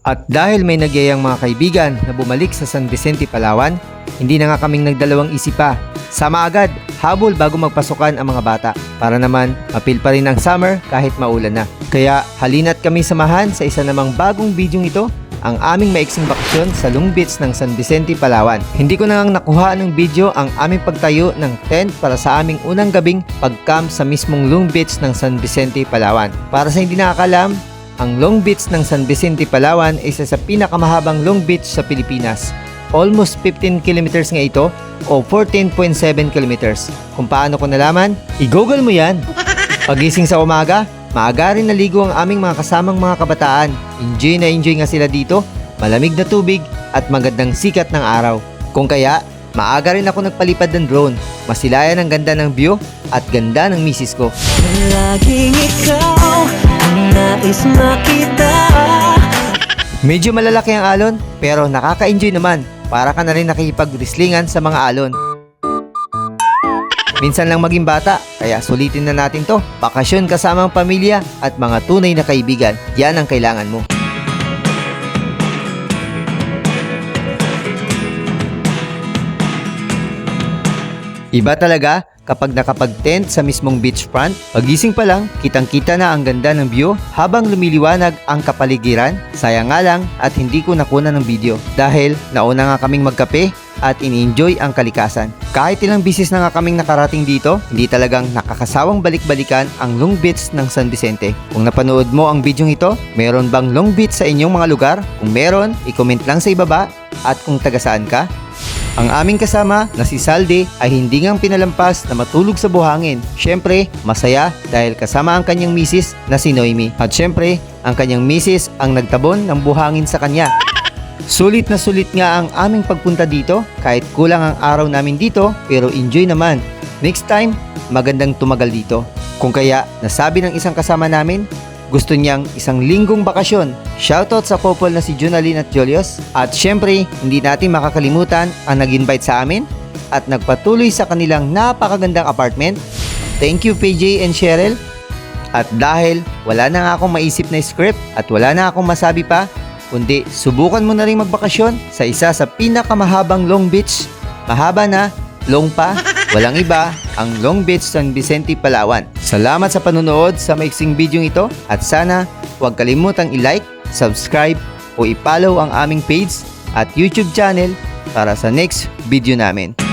At dahil may nagyayang mga kaibigan na bumalik sa San Vicente, Palawan, hindi na nga kaming nagdalawang isip pa. Sama agad, habol bago magpasukan ang mga bata para naman mapil pa rin ang summer kahit maulan na. Kaya halina't kami samahan sa isa namang bagong bidyong ito, ang aming maiksing bakasyon sa Long Beach ng San Vicente, Palawan. Hindi ko na nga nakuha ng video ang aming pagtayo ng tent para sa aming unang gabing pag-camp sa mismong Long Beach ng San Vicente, Palawan. Para sa hindi nakakalam, ang Long Beach ng San Vicente, Palawan ay isa sa pinakamahabang Long Beach sa Pilipinas. Almost 15 kilometers nga ito o 14.7 kilometers. Kung paano ko nalaman, i-google mo yan. Pagising sa umaga, maaga rin naligo ang aming mga kasamang mga kabataan. Enjoy na enjoy nga sila dito, malamig na tubig at magandang sikat ng araw. Kung kaya, maaga rin ako nagpalipad ng drone. Masilayan ang ganda ng view at ganda ng misis ko. Laging ikaw ang nais makita. Medyo malalaki ang alon pero nakaka-enjoy naman. Para ka na rin nakikipag-wrestlingan sa mga alon. Minsan lang maging bata, kaya sulitin na natin to. Bakasyon kasamang pamilya at mga tunay na kaibigan. Yan ang kailangan mo. Iba talaga kapag nakapag-tent sa mismong beachfront. Pagising pa lang, kitang-kita na ang ganda ng view habang lumiliwanag ang kapaligiran. Sayang nga lang at hindi ko nakuna ng video dahil nauna nga kaming magkape at in-enjoy ang kalikasan. Kahit ilang bisis na nga kaming nakarating dito, hindi talagang nakakasawang balik-balikan ang Long Beach ng San Vicente. Kung napanood mo ang video ito, meron bang Long Beach sa inyong mga lugar? Kung meron, i-comment lang sa ibaba. At kung taga saan ka? Ang aming kasama na si Salde ay hindi ngang pinalampas na matulog sa buhangin. Syempre, masaya dahil kasama ang kanyang misis na si Noemi. At syempre, ang kanyang misis ang nagtabon ng buhangin sa kanya. Sulit na sulit nga ang aming pagpunta dito kahit kulang ang araw namin dito pero enjoy naman. Next time, magandang tumagal dito. Kung kaya, nasabi ng isang kasama namin, gusto niyang isang linggong bakasyon. Shoutout sa couple na si Junalyn at Julius. At syempre, hindi natin makakalimutan ang nag-invite sa amin at nagpatuloy sa kanilang napakagandang apartment. Thank you PJ and Cheryl. At dahil wala na nga akong maisip na script at wala na akong masabi pa, kundi subukan mo na rin magbakasyon sa isa sa pinakamahabang Long Beach. Mahaba na, long pa, walang iba, ang Long Beach San Vicente, Palawan. Salamat sa panonood sa maiksing video ito at sana huwag kalimutang i-like, subscribe o i-follow ang aming page at YouTube channel para sa next video namin.